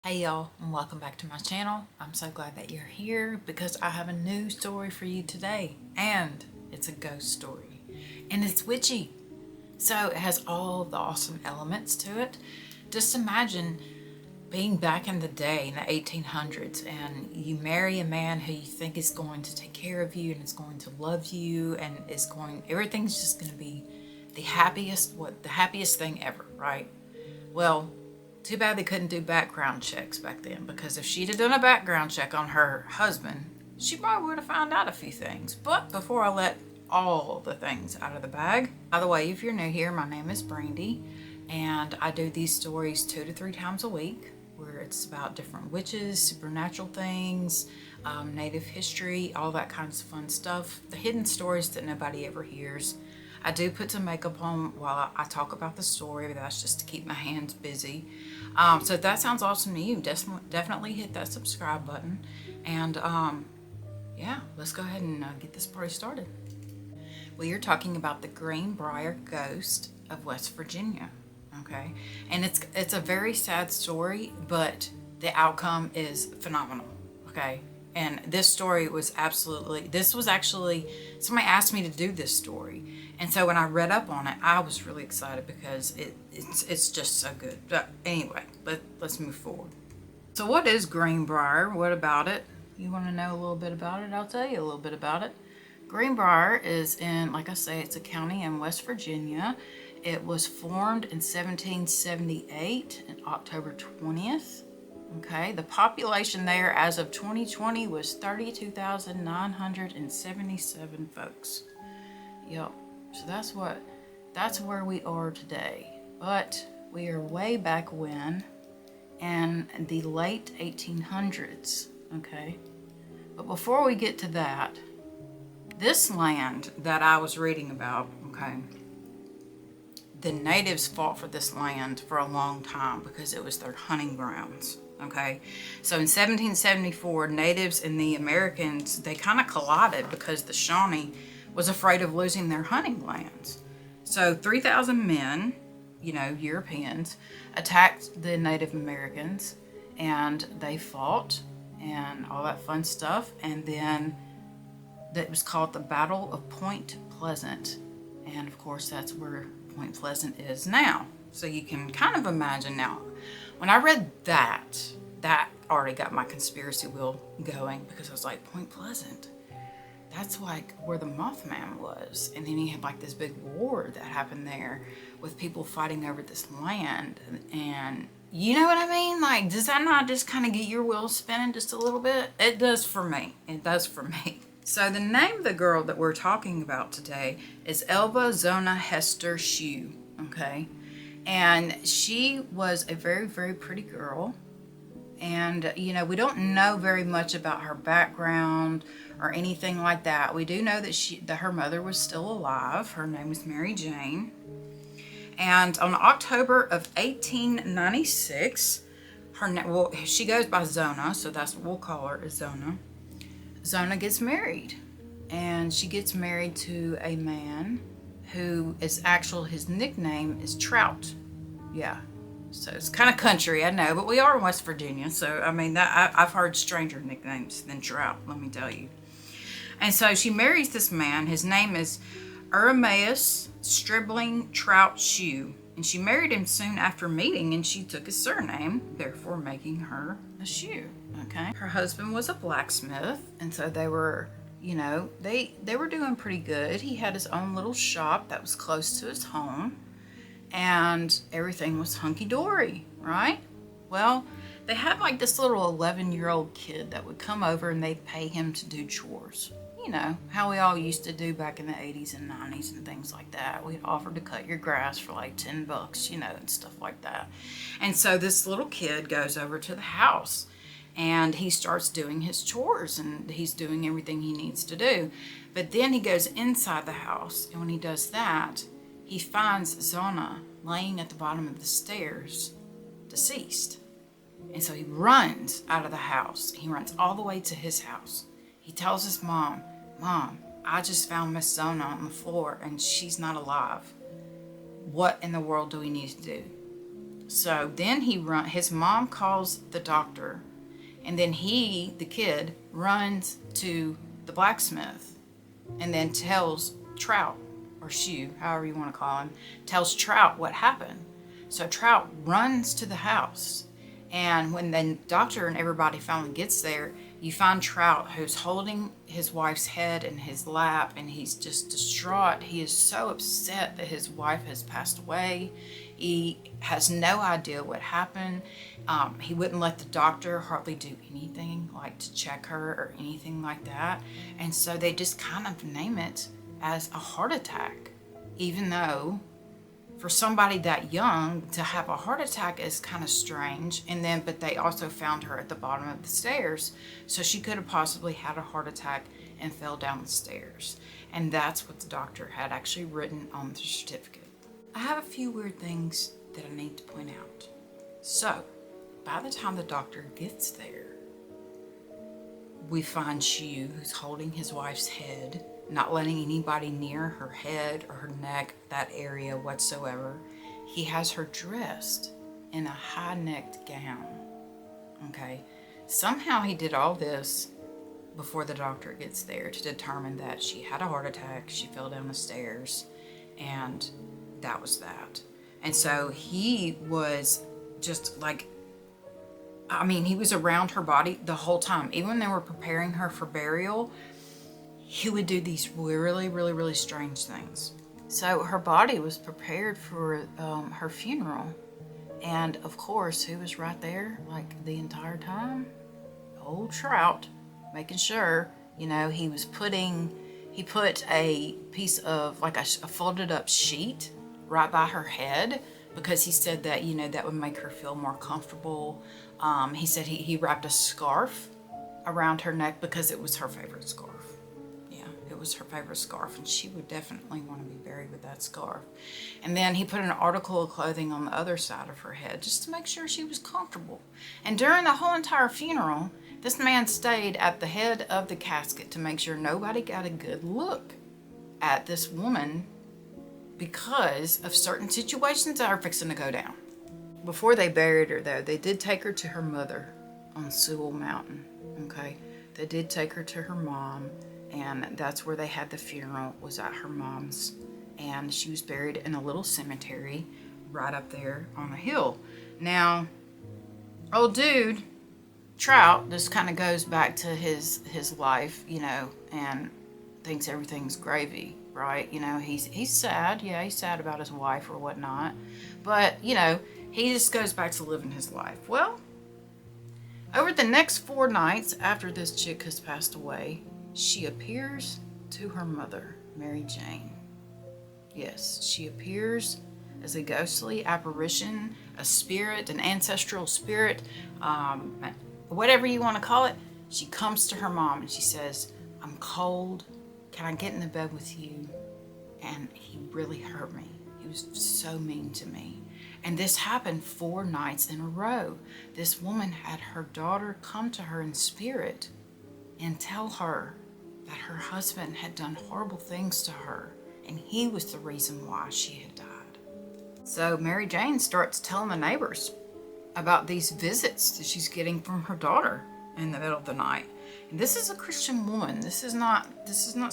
Hey y'all, and welcome back to my channel. I'm so glad that you're here because I have a new story for you today, and it's a ghost story, and it's witchy. So it has all the awesome elements to it. Just imagine being back in the day in the 1800s and you marry a man who you think is going to take care of you and is going to love you and everything's just going to be the happiest thing ever, right? Well, too bad they couldn't do background checks back then, because if she'd have done a background check on her husband, she probably would have found out a few things. But before I let all the things out of the bag, by the way, if you're new here, my name is Brandy, and I do these stories 2 to 3 times a week, where it's about different witches, supernatural things, native history, all that kinds of fun stuff, the hidden stories that nobody ever hears. I do put some makeup on while I talk about the story, but that's just to keep my hands busy. So if that sounds awesome to you, definitely hit that subscribe button. And yeah, let's go ahead and get this party started. We are talking about the Greenbrier Ghost of West Virginia. Okay, and it's a very sad story, but the outcome is phenomenal. Okay, and this was actually somebody asked me to do this story, and so when I read up on it, I was really excited because it's just so good. But anyway, let's move forward. So what is Greenbrier? What about it? You want to know a little bit about it? I'll tell you a little bit about it. Greenbrier is in, like I say, it's a county in West Virginia. It was formed in 1778 on October 20th. Okay, the population there as of 2020 was 32,977 folks. Yep. So that's where we are today. But we are way back when, in the late 1800s. Okay. But before we get to that, this land that I was reading about, okay, the natives fought for this land for a long time because it was their hunting grounds. Okay, so in 1774, natives and the Americans, they kind of collided because the Shawnee was afraid of losing their hunting lands. So 3,000 men, Europeans, attacked the Native Americans, and they fought and all that fun stuff. And then that was called the Battle of Point Pleasant. And of course, that's where Point Pleasant is now. So you can kind of imagine now. When I read that already got my conspiracy wheel going, because I was like, Point Pleasant, that's like where the Mothman was. And then you had like this big war that happened there with people fighting over this land. And you know what I mean? Like, does that not just kind of get your wheels spinning just a little bit? It does for me. It does for me. So the name of the girl that we're talking about today is Elva Zona Heaster Shue. Okay. And she was a very, very pretty girl. And, we don't know very much about her background or anything like that. We do know that her mother was still alive. Her name was Mary Jane. And on October of 1896, she goes by Zona, so that's what we'll call her, is Zona. Zona gets married. And she gets married to a man who his nickname is Trout. Yeah. So it's kind of country, I know, but we are in West Virginia. So, I mean, I've heard stranger nicknames than Trout, let me tell you. And so she marries this man. His name is Erasmus Stribling Trout Shue. And she married him soon after meeting, and she took his surname, therefore making her a Shue. Okay. Her husband was a blacksmith, and so they were, they were doing pretty good. He had his own little shop that was close to his home, and everything was hunky-dory, right? Well, they had like this little 11-year-old kid that would come over and they'd pay him to do chores. You know, how we all used to do back in the 80s and 90s and things like that. We'd offer to cut your grass for like $10, and stuff like that. And so this little kid goes over to the house and he starts doing his chores and he's doing everything he needs to do. But then he goes inside the house, and when he does that, he finds Zona laying at the bottom of the stairs, deceased. And so he runs out of the house. He runs all the way to his house. He tells his mom, I just found Miss Zona on the floor and she's not alive. What in the world do we need to do? So then his mom calls the doctor, and then the kid, runs to the blacksmith and then tells Trout, or Shue, however you want to call him, tells Trout what happened. So Trout runs to the house, and when the doctor and everybody finally gets there, you find Trout, who's holding his wife's head in his lap, and he's just distraught. He is so upset that his wife has passed away. He has no idea what happened. He wouldn't let the doctor hardly do anything, like to check her or anything like that. And so they just kind of name it as a heart attack, even though for somebody that young to have a heart attack is kind of strange. And then, but they also found her at the bottom of the stairs, so she could have possibly had a heart attack and fell down the stairs. And that's what the doctor had actually written on the certificate. I have a few weird things that I need to point out. So, by the time the doctor gets there, we find Shue, who's holding his wife's head, not letting anybody near her head or her neck, that area whatsoever. He has her dressed in a high-necked gown. Okay, somehow he did all this before the doctor gets there to determine that she had a heart attack, she fell down the stairs, and that was that. And so he was just like, I mean, he was around her body the whole time. Even when they were preparing her for burial, he would do these really, really, really strange things. So her body was prepared for her funeral. And of course, who was right there like the entire time? Old Trout, making sure, you know, he put a piece of like a folded up sheet right by her head, because he said that, you know, that would make her feel more comfortable. He said he wrapped a scarf around her neck because it was her favorite scarf. Yeah, it was her favorite scarf, and she would definitely want to be buried with that scarf. And then he put an article of clothing on the other side of her head just to make sure she was comfortable. And during the whole entire funeral, this man stayed at the head of the casket to make sure nobody got a good look at this woman because of certain situations that are fixing to go down. Before they buried her, though, they did take her to her mother on Sewell Mountain, okay? They did take her to her mom, and that's where they had the funeral, was at her mom's. And she was buried in a little cemetery right up there on a hill. Now, old dude, Trout, just kind of goes back to his life, you know, and thinks everything's gravy, right? You know, he's sad. Yeah, he's sad about his wife or whatnot. But, you know, he just goes back to living his life. Well, over the next 4 nights after this chick has passed away, she appears to her mother, Mary Jane. Yes, she appears as a ghostly apparition, a spirit, an ancestral spirit, whatever you want to call it. She comes to her mom and she says, "I'm cold. Can I get in the bed with you?" And he really hurt me. He was so mean to me. And this happened 4 nights in a row. This woman had her daughter come to her in spirit and tell her that her husband had done horrible things to her, and he was the reason why she had died. So Mary Jane starts telling the neighbors about these visits that she's getting from her daughter in the middle of the night. And this is a Christian woman. This is not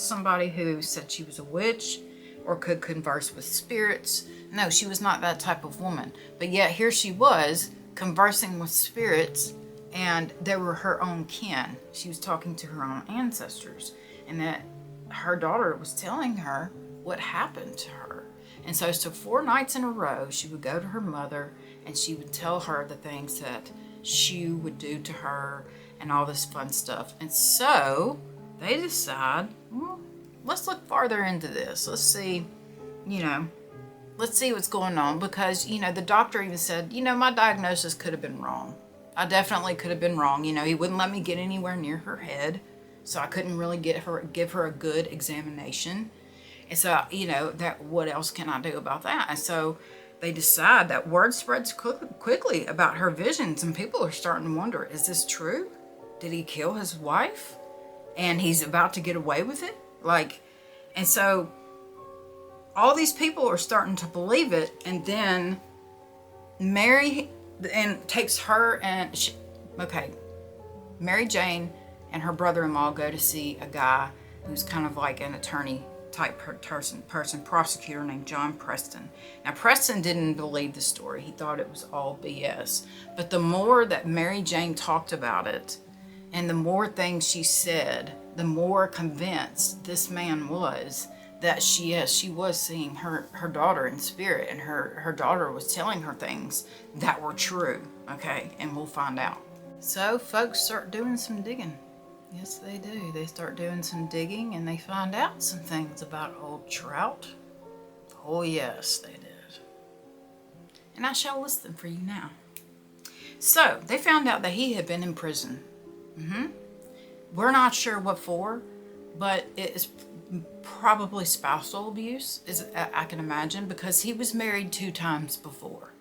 somebody who said she was a witch or could converse with spirits. No, she was not that type of woman. But yet here she was conversing with spirits, and they were her own kin. She was talking to her own ancestors, and that her daughter was telling her what happened to her. And so 4 nights in a row, she would go to her mother and she would tell her the things that Shue would do to her and all this fun stuff. And so they decide, well, let's look farther into this. Let's see, let's see what's going on, because, the doctor even said, my diagnosis could have been wrong. I definitely could have been wrong. He wouldn't let me get anywhere near her head, so I couldn't really give her a good examination. And so, that what else can I do about that? And so they decide that word spreads quickly about her visions, and people are starting to wonder, is this true? Did he kill his wife? And he's about to get away with it? And so all these people are starting to believe it, and then Mary and takes her and Mary Jane and her brother-in-law go to see a guy who's kind of like an attorney type person, prosecutor named John Preston. Now Preston didn't believe the story. He thought it was all BS. But the more that Mary Jane talked about it and the more things she said, the more convinced this man was that she was seeing her daughter in spirit, and her daughter was telling her things that were true. Okay, and we'll find out. So folks start doing some digging. Yes, they do. They start doing some digging and they find out some things about old Trout. Oh yes, they did. And I shall list them for you now. So they found out that he had been in prison. We're not sure what for, but it is probably spousal abuse, I can imagine, because he was married 2 times before.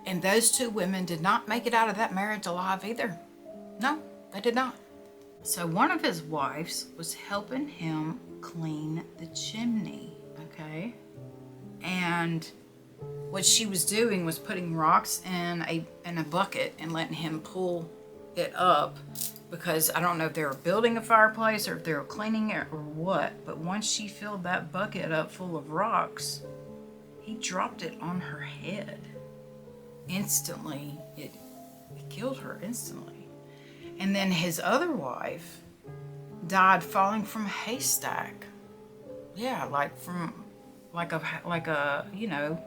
And those 2 women did not make it out of that marriage alive either. No, they did not. So one of his wives was helping him clean the chimney, okay? And what she was doing was putting rocks in a bucket and letting him pull it up, because I don't know if they were building a fireplace or if they were cleaning it or what, but once she filled that bucket up full of rocks, he dropped it on her head. Instantly, it killed her instantly. And then his other wife died falling from a haystack. Yeah, like a you know,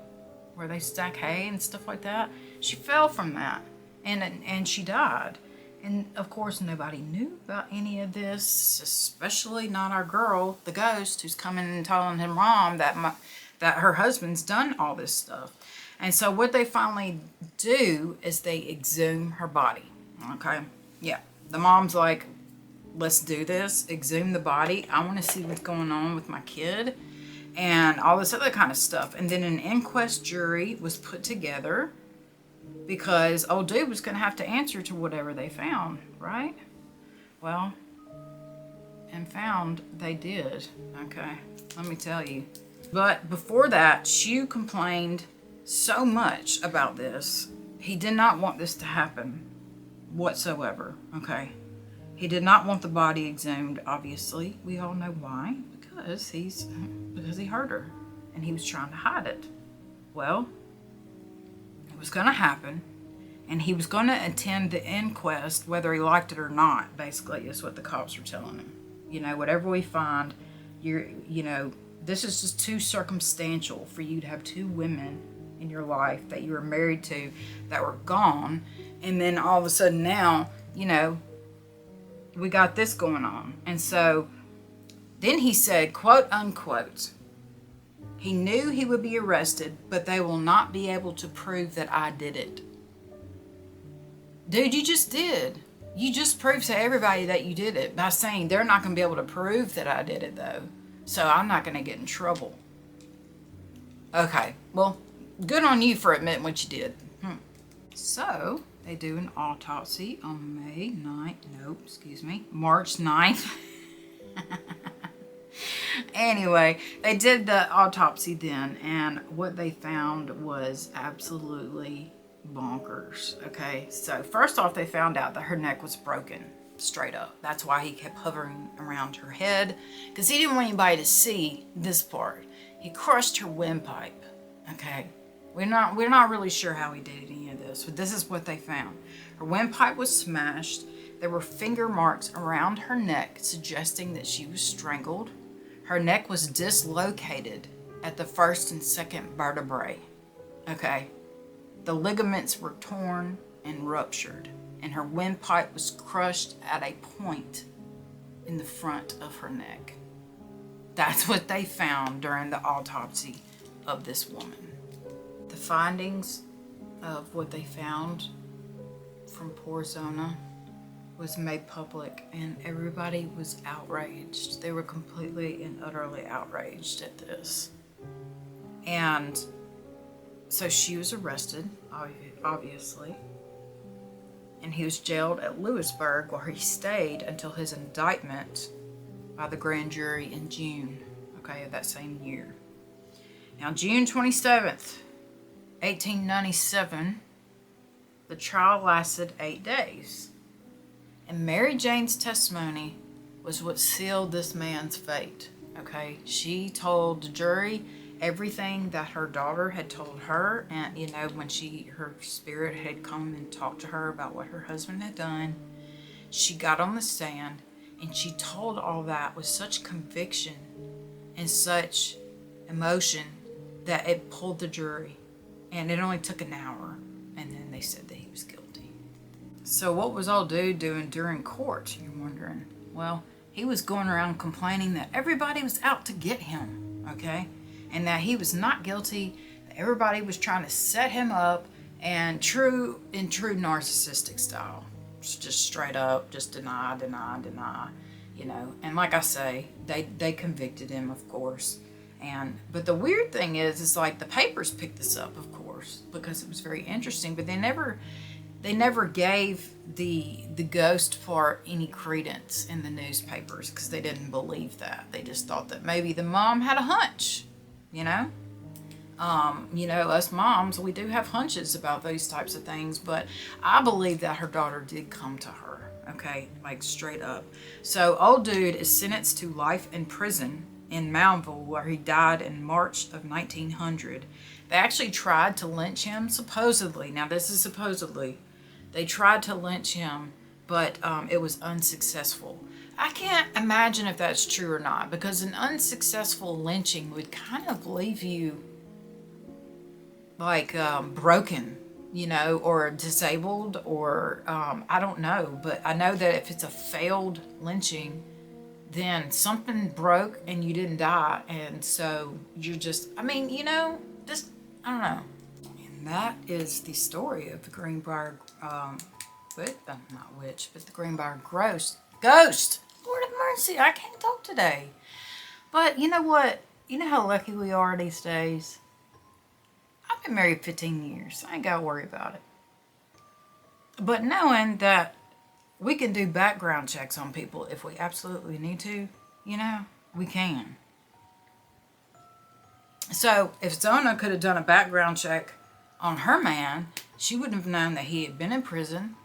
where they stack hay and stuff like that. She fell from that, and she died. And of course, nobody knew about any of this, especially not our girl, the ghost, who's coming and telling her mom that her husband's done all this stuff. And so what they finally do is they exhume her body. Okay, yeah. The mom's like, let's do this, exhume the body. I want to see what's going on with my kid and all this other kind of stuff. And then an inquest jury was put together because old dude was going to have to answer to whatever they found, right? Well, and found they did. Okay, let me tell you. But before that, Shue complained so much about this. He did not want this to happen whatsoever, okay? He did not want the body exhumed, obviously. We all know why. Because he hurt her and he was trying to hide it. Well, it was going to happen, and he was going to attend the inquest whether he liked it or not, basically, is what the cops were telling him. You know, whatever we find, this is just too circumstantial for you to have 2 women in your life that you were married to that were gone, and then all of a sudden now, you know, we got this going on. And so then he said, quote unquote, he knew he would be arrested, but they will not be able to prove that I did it. Dude, you just did. You just proved to everybody that you did it by saying they're not going to be able to prove that I did it, though. So I'm not going to get in trouble. Okay, well, good on you for admitting what you did. So they do an autopsy on March 9th. Anyway, they did the autopsy then, and what they found was absolutely bonkers. Okay, so first off, they found out that her neck was broken straight up. That's why he kept hovering around her head, because he didn't want anybody to see this part. He crushed her windpipe. Okay, we're not really sure how he did any of this, but this is what they found. Her windpipe was smashed. There were finger marks around her neck suggesting that she was strangled. Her neck was dislocated at the 1st and 2nd vertebrae. Okay, the ligaments were torn and ruptured, and her windpipe was crushed at a point in the front of her neck. That's what they found during the autopsy of this woman. The findings of what they found from poor Zona was made public, and everybody was outraged. They were completely and utterly outraged at this. And so she was arrested, obviously, and he was jailed at Lewisburg, where he stayed until his indictment by the grand jury in June, okay, of that same year. Now, June 27th, 1897, the trial lasted 8 days. And Mary Jane's testimony was what sealed this man's fate. Okay, she told the jury everything that her daughter had told her, and you know, when her spirit had come and talked to her about what her husband had done, she got on the stand and she told all that with such conviction and such emotion that it pulled the jury. And it only took an hour, and then they said that he was guilty. So what was old dude doing during court, you're wondering? Well, he was going around complaining that everybody was out to get him, okay? And that he was not guilty, that everybody was trying to set him up, and in true narcissistic style. Just straight up, just deny, you know. And like I say, they convicted him, of course. But the weird thing is like the papers picked this up, of course, because it was very interesting, but they never gave the ghost part any credence in the newspapers because they didn't believe that. They just thought that maybe the mom had a hunch, you know. You know, us moms, we do have hunches about those types of things, but I believe that her daughter did come to her, okay, like straight up. So old dude is sentenced to life in prison in Moundville, where he died in March of 1900. They actually tried to lynch him, supposedly. Now this is supposedly. They tried to lynch him, but it was unsuccessful. I can't imagine if that's true or not, because an unsuccessful lynching would kind of leave you like broken, you know, or disabled, or I don't know. But I know that if it's a failed lynching, then something broke and you didn't die. And so you're just, I mean, you know, just, I don't know. And that is the story of the Greenbrier, not witch, but the Greenbrier Ghost. Lord of mercy, I can't talk today. But you know what? You know how lucky we are these days? I've been married 15 years. I ain't got to worry about it. But knowing that we can do background checks on people if we absolutely need to, you know, we can. So if Zona could have done a background check on her man, she wouldn't have known that he had been in prison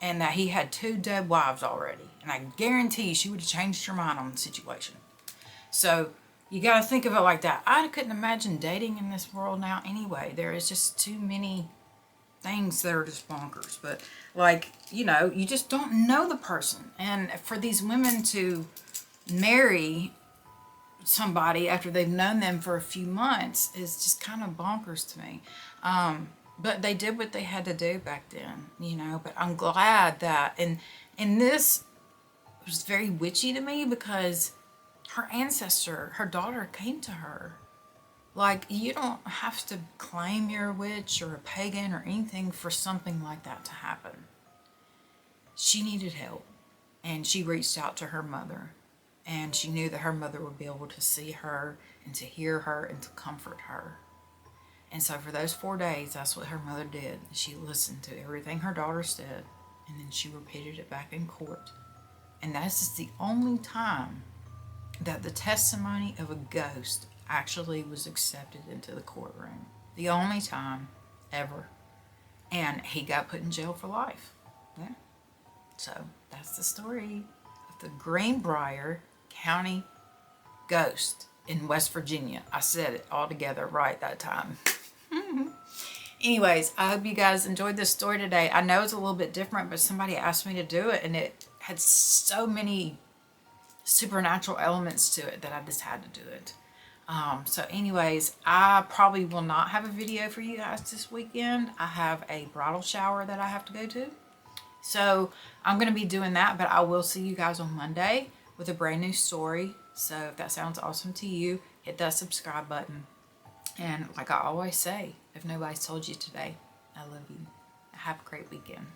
and that he had 2 dead wives already. And I guarantee she would have changed her mind on the situation. So you got to think of it like that. I couldn't imagine dating in this world now anyway. There is just too many things that are just bonkers. But like, you know, you just don't know the person. And for these women to marry somebody after they've known them for a few months is just kind of bonkers to me. But they did what they had to do back then, you know. But I'm glad that, and this was very witchy to me because her ancestor, her daughter, came to her. Like, you don't have to claim you're a witch or a pagan or anything for something like that to happen. She needed help, and she reached out to her mother, and she knew that her mother would be able to see her and to hear her and to comfort her. And so for those 4 days, that's what her mother did. She listened to everything her daughter said, and then she repeated it back in court. And that's the only time that the testimony of a ghost actually was accepted into the courtroom. The only time ever. And he got put in jail for life. Yeah. So that's the story of the Greenbrier County Ghost in West Virginia. I said it all together right that time. Anyways, I hope you guys enjoyed this story today. I know it's a little bit different, but somebody asked me to do it, and it had so many supernatural elements to it that I just had to do it. So anyways, I probably will not have a video for you guys this weekend. I have a bridal shower that I have to go to. So I'm going to be doing that, but I will see you guys on Monday with a brand new story. So if that sounds awesome to you, hit that subscribe button. And like I always say, if nobody's told you today, I love you. Have a great weekend.